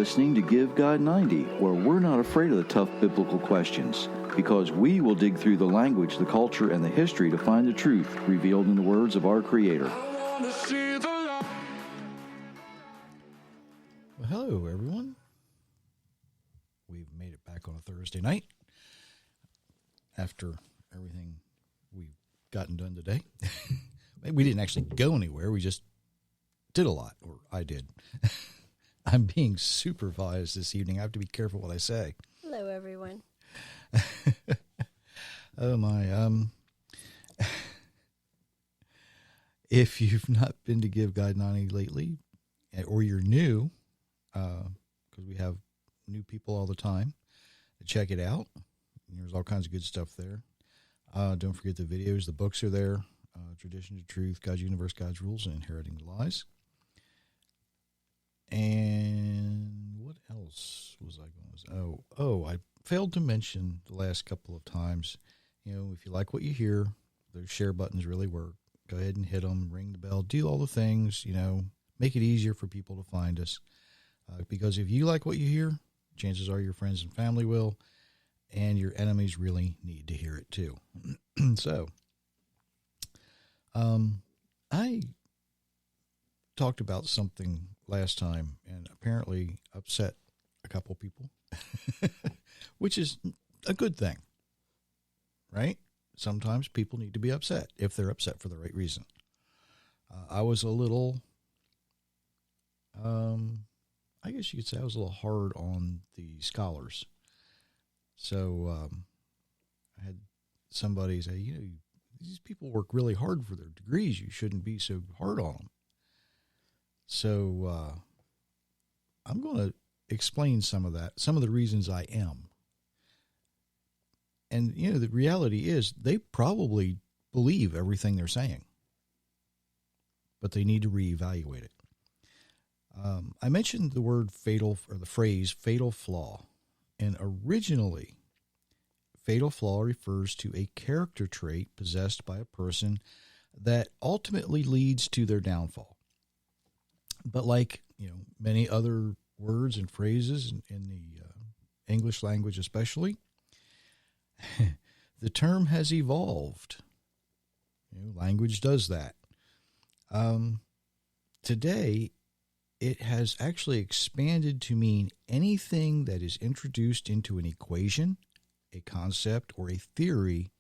listening to Give God 90, where we're not afraid of the tough biblical questions, because we will dig through the language, the culture, and the history to find the truth revealed in the words of our Creator. Well, hello, everyone. We've made it back on a Thursday night after everything we've gotten done today. We didn't actually go anywhere. We just did a lot, or I did. I'm being supervised this evening. I have to be careful what I say. Hello, everyone. Oh, my. If you've not been to Give God 90 lately, or you're new, because we have new people all the time, check it out. There's all kinds of good stuff there. Don't forget the videos. The books are there. Tradition to Truth, God's Universe, God's Rules, and Inheriting the Lies. And what else was I going to say? Oh, I failed to mention the last couple of times. You know, if you like what you hear, those share buttons really work. Go ahead and hit them, ring the bell, do all the things, you know, make it easier for people to find us. Because if you like what you hear, chances are your friends and family will, and your enemies really need to hear it too. So, I talked about something last time and apparently upset a couple people, which is a good thing, right? Sometimes people need to be upset if they're upset for the right reason. I was a little, I guess you could say I was a little hard on the scholars. So I had somebody say, you know, these people work really hard for their degrees. You shouldn't be so hard on them. So I'm going to explain some of that, some of the reasons I am. And, you know, the reality is they probably believe everything they're saying, but they need to reevaluate it. I mentioned the word fatal, or the phrase fatal flaw, and originally fatal flaw refers to a character trait possessed by a person that ultimately leads to their downfall. But like, you know, many other words and phrases in the English language especially, the term has evolved. You know, language does that. Today, it has actually expanded to mean anything that is introduced into an equation, a concept, or a theory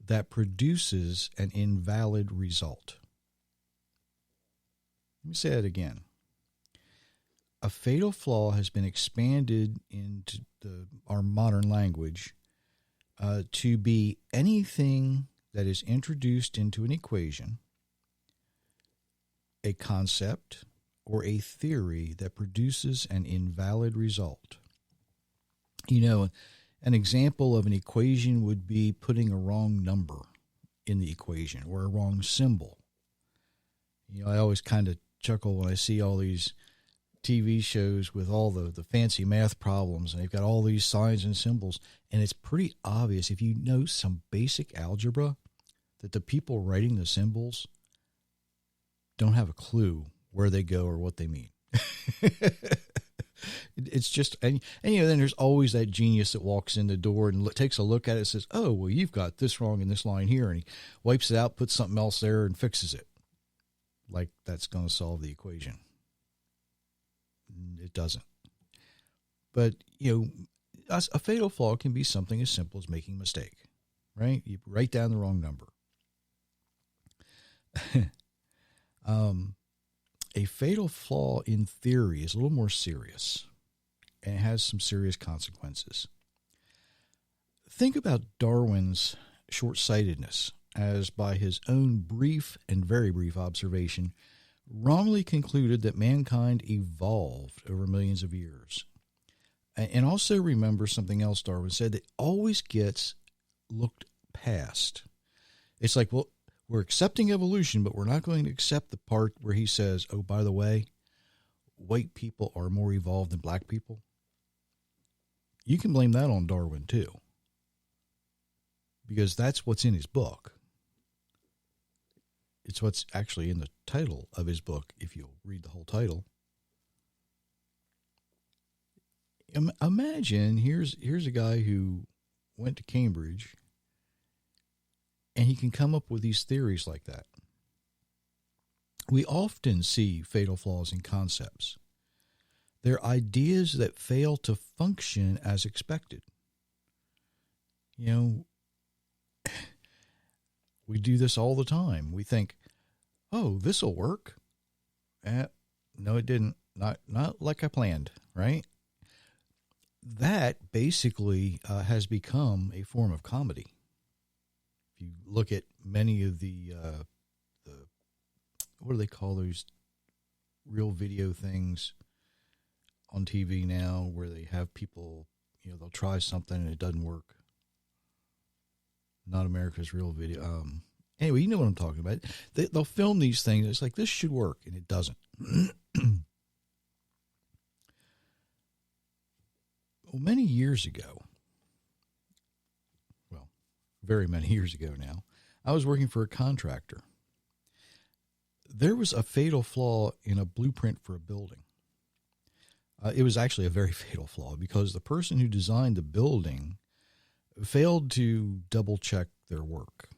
that produces an invalid result. Let me say that again. A fatal flaw has been expanded into our modern language to be anything that is introduced into an equation, a concept, or a theory that produces an invalid result. You know, an example of an equation would be putting a wrong number in the equation or a wrong symbol. You know, I always kind of chuckle when I see all these TV shows with all the fancy math problems, and they've got all these signs and symbols, and it's pretty obvious if you know some basic algebra that the people writing the symbols don't have a clue where they go or what they mean. It's just, and you know, then there's always that genius that walks in the door and takes a look at it and says, oh, well, you've got this wrong in this line here, and he wipes it out, puts something else there, and fixes it. Like that's going to solve the equation. It doesn't. But, you know, a fatal flaw can be something as simple as making a mistake, right? You write down the wrong number. A fatal flaw in theory is a little more serious, and it has some serious consequences. Think about Darwin's short-sightedness, as by his own brief and very brief observation, wrongly concluded that mankind evolved over millions of years. And also remember something else Darwin said that always gets looked past. It's like, well, we're accepting evolution, but we're not going to accept the part where he says, oh, by the way, white people are more evolved than black people. You can blame that on Darwin too, because that's what's in his book. It's what's actually in the title of his book, if you'll read the whole title. Imagine here's a guy who went to Cambridge, and he can come up with these theories like that. We often see fatal flaws in concepts. They're ideas that fail to function as expected. You know, we do this all the time. We think, oh, this will work. No, it didn't. Not like I planned, right? That basically has become a form of comedy. If you look at many of the what do they call those real video things on TV now, where they have people, they'll try something and it doesn't work. Not America's Real Video. Anyway, you know what I'm talking about. They'll film these things. It's like, this should work, and it doesn't. Well, many years ago, very many years ago now, I was working for a contractor. There was a fatal flaw in a blueprint for a building. It was actually a very fatal flaw because the person who designed the building failed to double-check their work.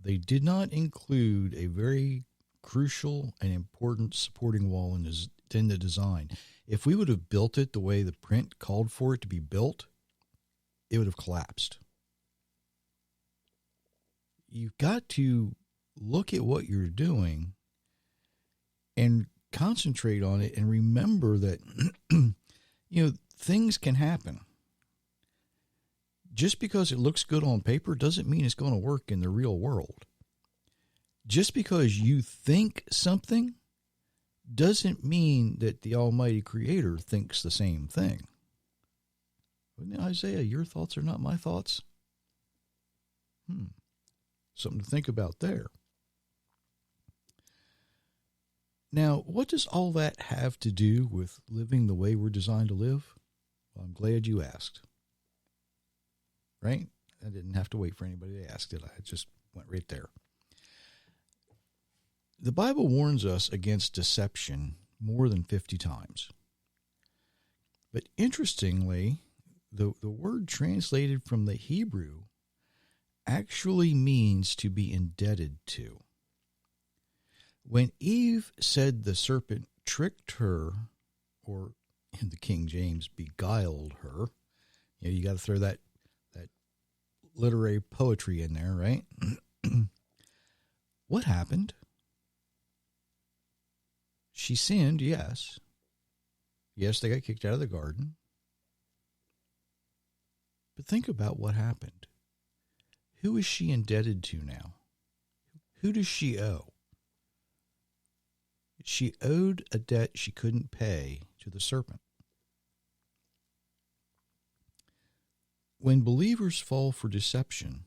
They did not include a very crucial and important supporting wall in the design. If we would have built it the way the print called for it to be built, it would have collapsed. You've got to look at what you're doing and concentrate on it and remember that, things can happen. Just because it looks good on paper doesn't mean it's going to work in the real world. Just because you think something doesn't mean that the Almighty Creator thinks the same thing. Isaiah, your thoughts are not my thoughts. Something to think about there. Now, what does all that have to do with living the way we're designed to live? Well, I'm glad you asked. Right? I didn't have to wait for anybody to ask, did I? I just went right there. The Bible warns us against deception more than 50 times. But interestingly, the word translated from the Hebrew actually means to be indebted to. When Eve said the serpent tricked her, or in the King James, beguiled her, you got to throw that literary poetry in there, right? What happened? She sinned, yes. Yes, they got kicked out of the garden. But think about what happened. Who is she indebted to now? Who does she owe? She owed a debt she couldn't pay to the serpent. When believers fall for deception,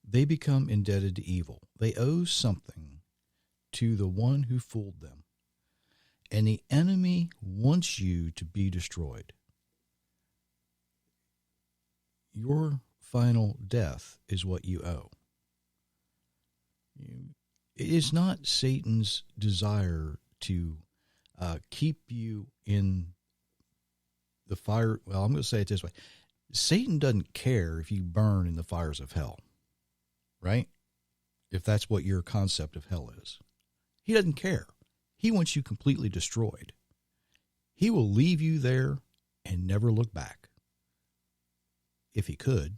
they become indebted to evil. They owe something to the one who fooled them. And the enemy wants you to be destroyed. Your final death is what you owe. It is not Satan's desire to keep you in the fire. Well, I'm going to say it this way. Satan doesn't care if you burn in the fires of hell, right? If that's what your concept of hell is. He doesn't care. He wants you completely destroyed. He will leave you there and never look back. If he could,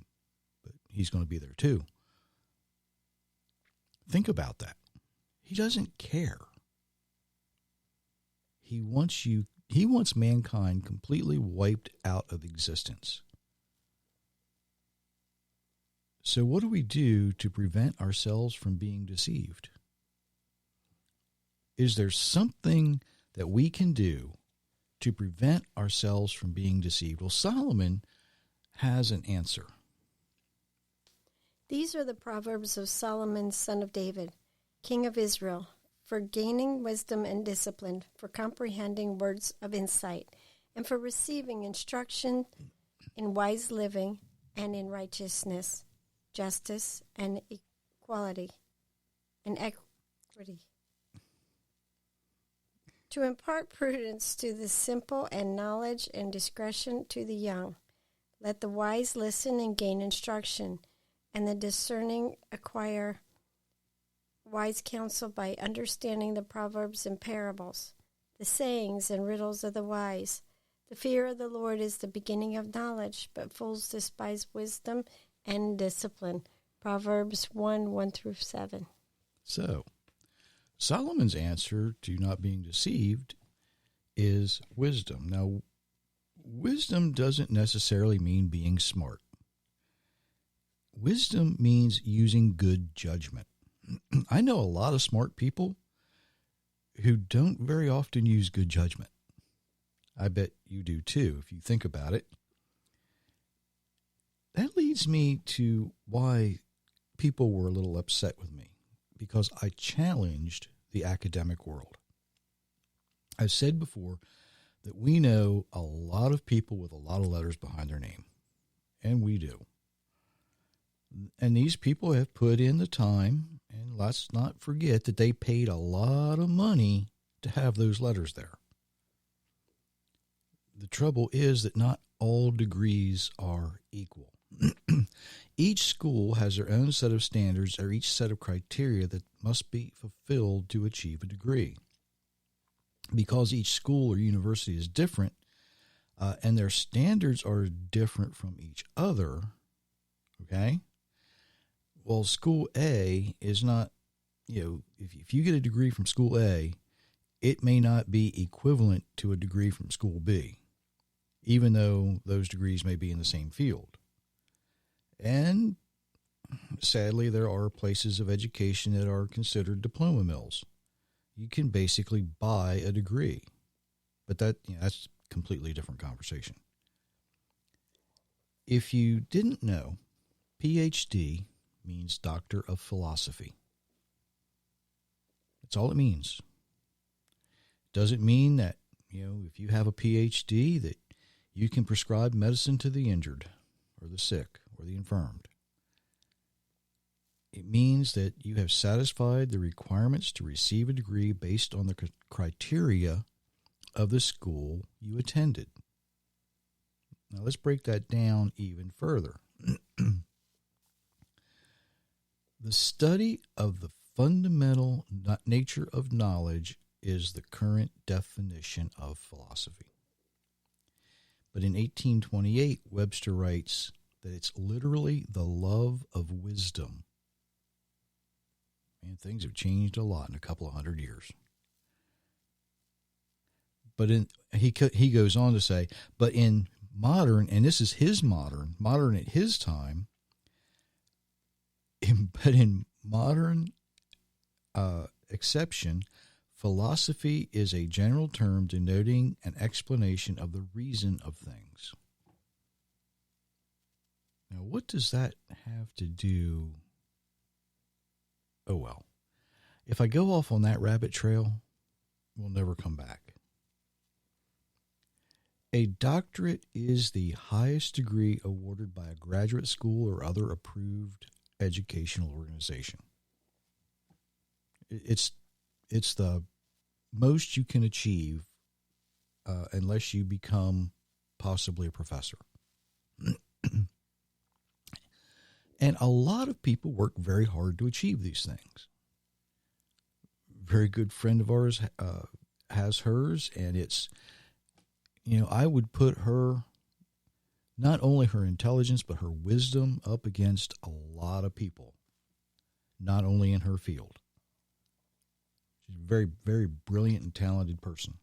but he's going to be there too. Think about that. He doesn't care. He wants mankind completely wiped out of existence. So what do we do to prevent ourselves from being deceived? Is there something that we can do to prevent ourselves from being deceived? Well, Solomon has an answer. These are the Proverbs of Solomon, son of David, king of Israel, for gaining wisdom and discipline, for comprehending words of insight, and for receiving instruction in wise living and in righteousness, justice, and equality, and equity. to impart prudence to the simple and knowledge and discretion to the young. Let the wise listen and gain instruction, and the discerning acquire wise counsel by understanding the proverbs and parables, the sayings and riddles of the wise. The fear of the Lord is the beginning of knowledge, but fools despise wisdom and discipline. Proverbs 1:1-7. So, Solomon's answer to not being deceived is wisdom. Now, wisdom doesn't necessarily mean being smart. Wisdom means using good judgment. I know a lot of smart people who don't very often use good judgment. I bet you do too, if you think about it. That leads me to why people were a little upset with me, because I challenged the academic world. I've said before that we know a lot of people with a lot of letters behind their name, and we do. And these people have put in the time, and let's not forget that they paid a lot of money to have those letters there. The trouble is that not all degrees are equal. Each school has their own set of standards or each set of criteria that must be fulfilled to achieve a degree. Because each school or university is different, and their standards are different from each other, okay? Well, school A is not, if you get a degree from school A, it may not be equivalent to a degree from school B, even though those degrees may be in the same field. And sadly, there are places of education that are considered diploma mills. You can basically buy a degree, but that's a completely different conversation. If you didn't know, PhD means Doctor of Philosophy. That's all it means. Doesn't mean that, if you have a PhD that you can prescribe medicine to the injured or the sick or the infirmed. It means that you have satisfied the requirements to receive a degree based on the criteria of the school you attended. Now let's break that down even further. The study of the fundamental nature of knowledge is the current definition of philosophy. But in 1828, Webster writes that it's literally the love of wisdom. And things have changed a lot in a couple of 100 years. But he goes on to say, but in modern, and this is his modern at his time, but in modern exception, philosophy is a general term denoting an explanation of the reason of things. Now, what does that have to do? Oh, well. If I go off on that rabbit trail, we'll never come back. A doctorate is the highest degree awarded by a graduate school or other approved educational organization. It's the most you can achieve unless you become possibly a professor. And a lot of people work very hard to achieve these things. A very good friend of ours has hers, and it's, I would put her, not only her intelligence, but her wisdom up against a lot of people, not only in her field. She's a very, very brilliant and talented person.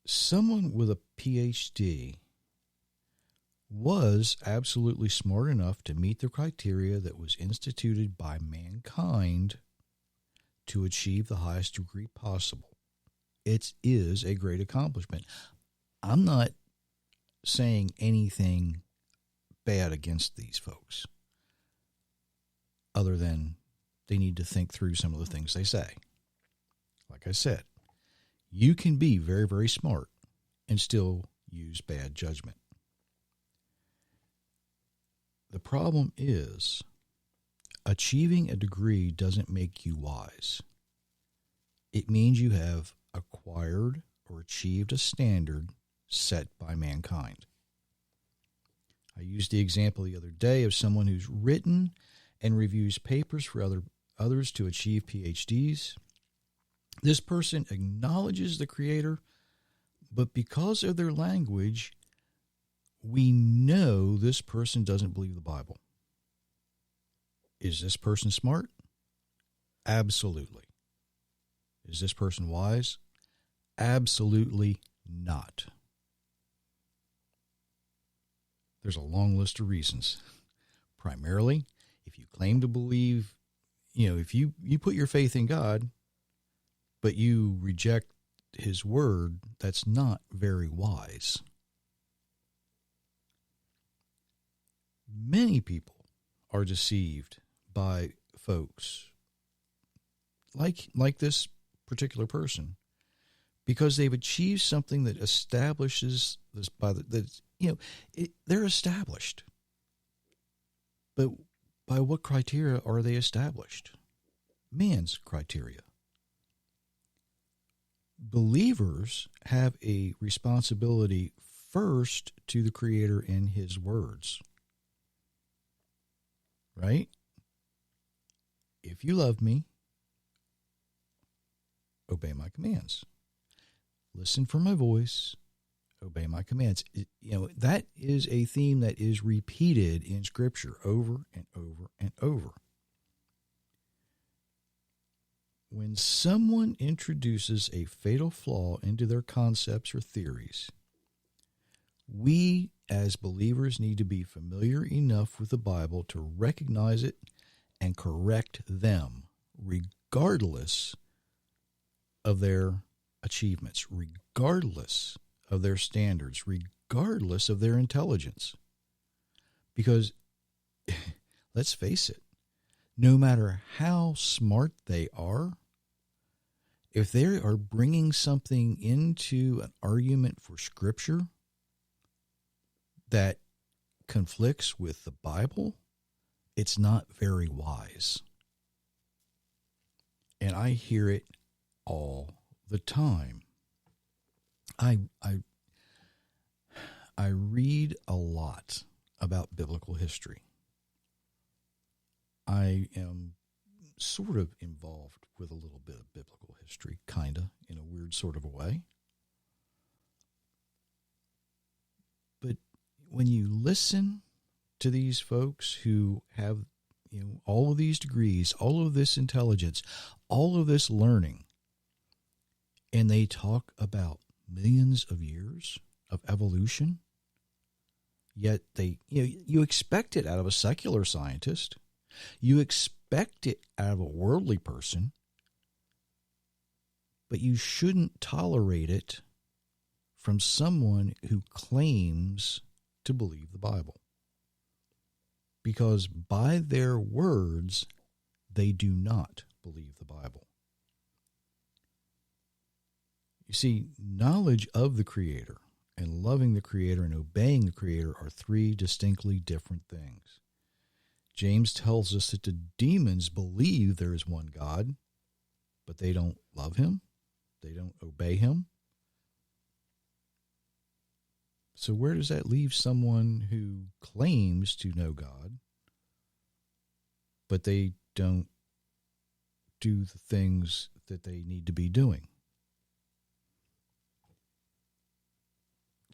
Someone with a PhD was absolutely smart enough to meet the criteria that was instituted by mankind to achieve the highest degree possible. It is a great accomplishment. I'm not saying anything bad against these folks, other than they need to think through some of the things they say. Like I said, you can be very, very smart and still use bad judgment. The problem is, achieving a degree doesn't make you wise. It means you have acquired or achieved a standard set by mankind. I used the example the other day of someone who's written and reviews papers for others to achieve PhDs. This person acknowledges the Creator, but because of their language, we know this person doesn't believe the Bible. Is this person smart? Absolutely. Is this person wise? Absolutely not. There's a long list of reasons. Primarily, if you claim to believe, if you put your faith in God, but you reject his word, that's not very wise. Many people are deceived by folks like this particular person because they've achieved something that establishes this they're established. But by what criteria are they established? Man's criteria. Believers have a responsibility first to the Creator and his words. Right? If you love me, obey my commands. Listen for my voice, obey my commands. That is a theme that is repeated in Scripture over and over and over. When someone introduces a fatal flaw into their concepts or theories, we as believers need to be familiar enough with the Bible to recognize it and correct them, regardless of their achievements, regardless of their standards, regardless of their intelligence. Because, let's face it, no matter how smart they are, if they are bringing something into an argument for Scripture that conflicts with the Bible, it's not very wise. And I hear it all the time. I read a lot about biblical history. I am sort of involved with a little bit of biblical history, kind of, in a weird sort of a way. But when you listen to these folks who have, all of these degrees, all of this intelligence, all of this learning, and they talk about millions of years of evolution, yet you expect it out of a secular scientist. You expect it out of a worldly person, but you shouldn't tolerate it from someone who claims to believe the Bible. Because by their words, they do not believe the Bible. You see, knowledge of the Creator and loving the Creator and obeying the Creator are three distinctly different things. James tells us that the demons believe there is one God, but they don't love him. They don't obey him. So where does that leave someone who claims to know God, but they don't do the things that they need to be doing?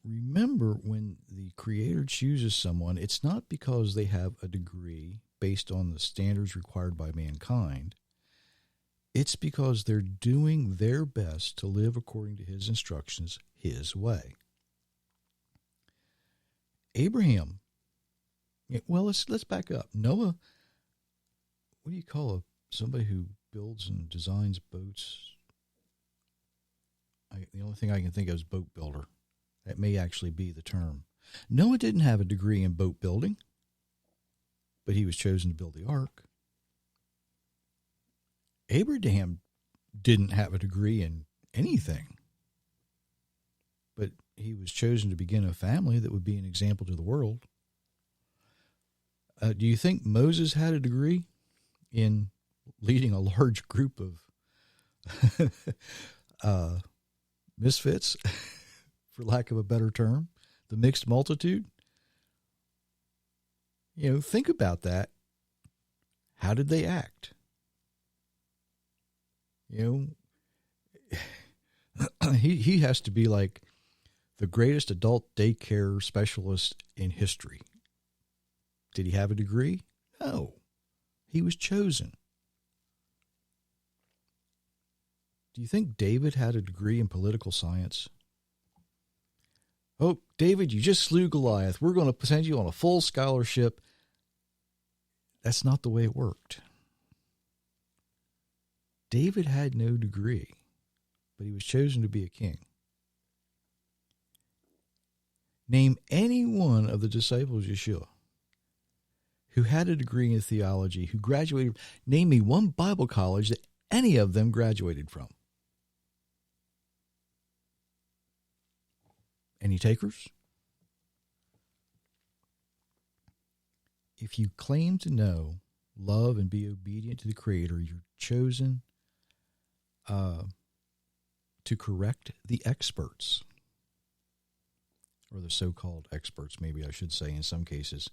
Remember, when the Creator chooses someone, it's not because they have a degree based on the standards required by mankind. It's because they're doing their best to live according to his instructions, his way. Abraham, well, let's back up. Noah, what do you call somebody who builds and designs boats? The only thing I can think of is boat builder. That may actually be the term. Noah didn't have a degree in boat building, but he was chosen to build the ark. Abraham didn't have a degree in anything, but he was chosen to begin a family that would be an example to the world. Do you think Moses had a degree in leading a large group of misfits, for lack of a better term, the mixed multitude. Think about that. How did they act? He has to be like the greatest adult daycare specialist in history. Did he have a degree? No. He was chosen. Do you think David had a degree in political science? Oh, David, you just slew Goliath. We're going to send you on a full scholarship. That's not the way it worked. David had no degree, but he was chosen to be a king. Name any one of the disciples of Yeshua who had a degree in theology, who graduated. Name me one Bible college that any of them graduated from. Any takers? If you claim to know, love, and be obedient to the Creator, you're chosen to correct the experts, or the so-called experts, maybe I should say in some cases,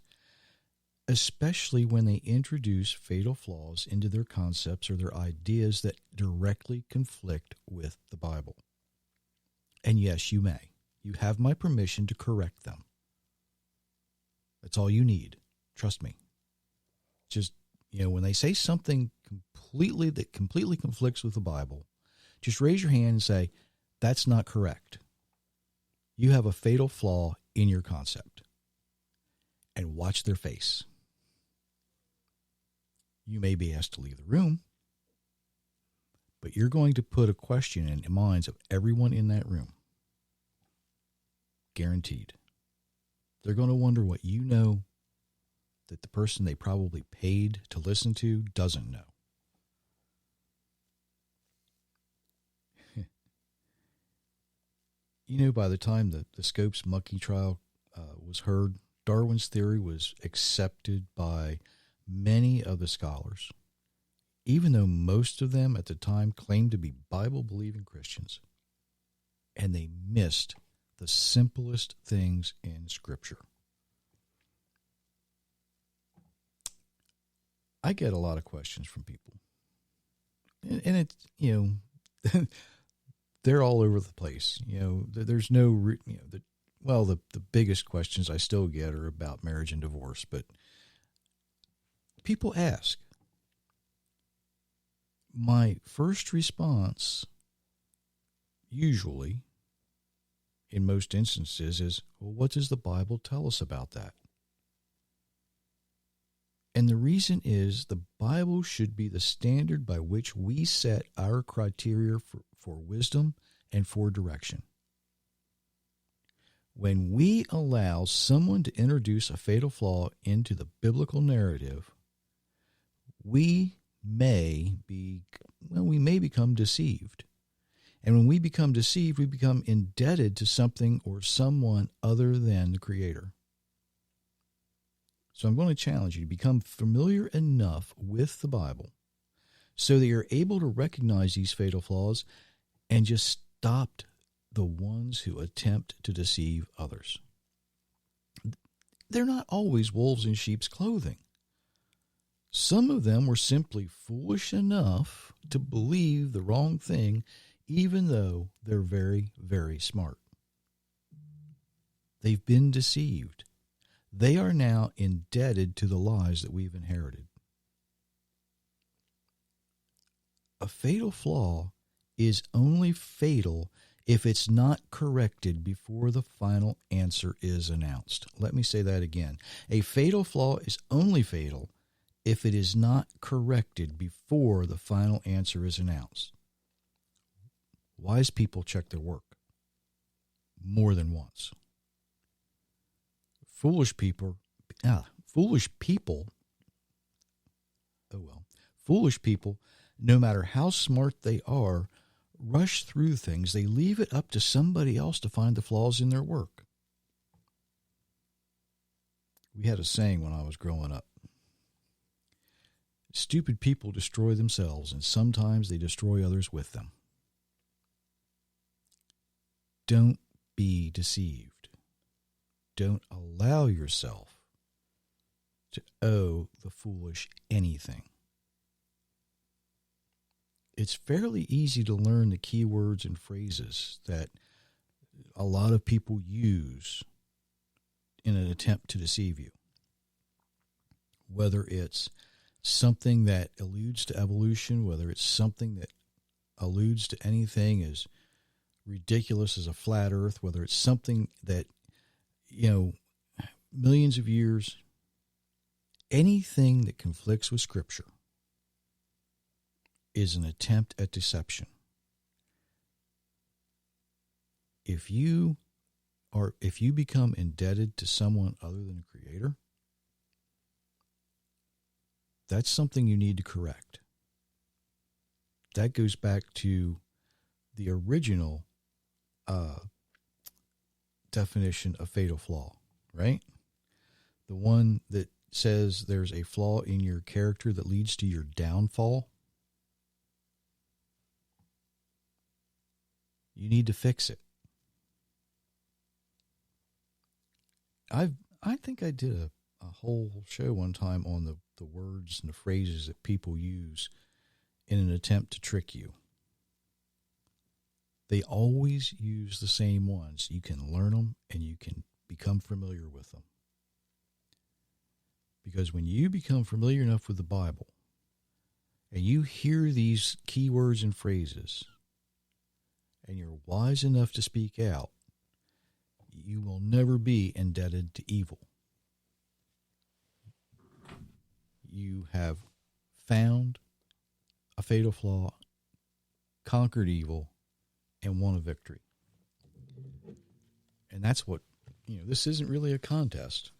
especially when they introduce fatal flaws into their concepts or their ideas that directly conflict with the Bible. And yes, you may. You have my permission to correct them. That's all you need. Trust me. Just, when they say something that completely conflicts with the Bible, just raise your hand and say, that's not correct. You have a fatal flaw in your concept. And watch their face. You may be asked to leave the room, but you're going to put a question in the minds of everyone in that room. Guaranteed. They're going to wonder what you know that the person they probably paid to listen to doesn't know. By the time the Scopes monkey trial was heard, Darwin's theory was accepted by many of the scholars, even though most of them at the time claimed to be Bible-believing Christians, and they missed the simplest things in Scripture. I get a lot of questions from people, and it's, they're all over the place. There's no, the biggest questions I still get are about marriage and divorce, but people ask. My first response, usually, in most instances, is, well, what does the Bible tell us about that? And the reason is the Bible should be the standard by which we set our criteria for wisdom and for direction. When we allow someone to introduce a fatal flaw into the biblical narrative, we may become deceived. And when we become deceived, we become indebted to something or someone other than the Creator. So I'm going to challenge you to become familiar enough with the Bible so that you're able to recognize these fatal flaws and just stop the ones who attempt to deceive others. They're not always wolves in sheep's clothing. Some of them were simply foolish enough to believe the wrong thing, even though they're very, very smart. They've been deceived. They are now indebted to the lies that we've inherited. A fatal flaw is only fatal if it's not corrected before the final answer is announced. Let me say that again. A fatal flaw is only fatal if it is not corrected before the final answer is announced. Wise people check their work more than once. Foolish people, no matter how smart they are, rush through things. They leave it up to somebody else to find the flaws in their work. We had a saying when I was growing up. Stupid people destroy themselves, and sometimes they destroy others with them. Don't be deceived. Don't allow yourself to owe the foolish anything. It's fairly easy to learn the key words and phrases that a lot of people use in an attempt to deceive you. Whether it's something that alludes to evolution, whether it's something that alludes to anything as ridiculous as a flat earth, whether it's something that, millions of years, anything that conflicts with Scripture is an attempt at deception. If you become indebted to someone other than the Creator, that's something you need to correct. That goes back to the original definition of fatal flaw, right? The one that says there's a flaw in your character that leads to your downfall. You need to fix it. I think I did a whole show one time on the words and the phrases that people use in an attempt to trick you. They always use the same ones. You can learn them and you can become familiar with them. Because when you become familiar enough with the Bible and you hear these key words and phrases and you're wise enough to speak out, you will never be indebted to evil. You have found a fatal flaw, conquered evil, and won a victory. And that's what, this isn't really a contest,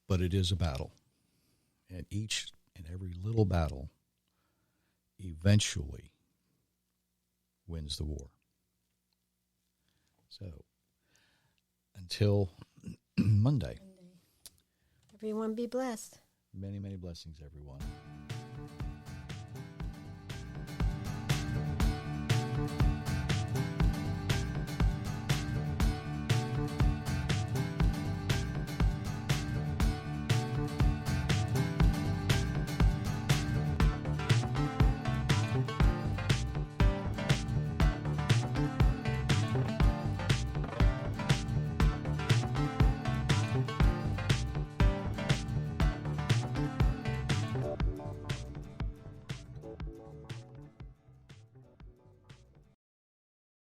but it is a battle. And each and every little battle eventually wins the war. So, until Monday. Everyone be blessed. Many, many blessings, everyone.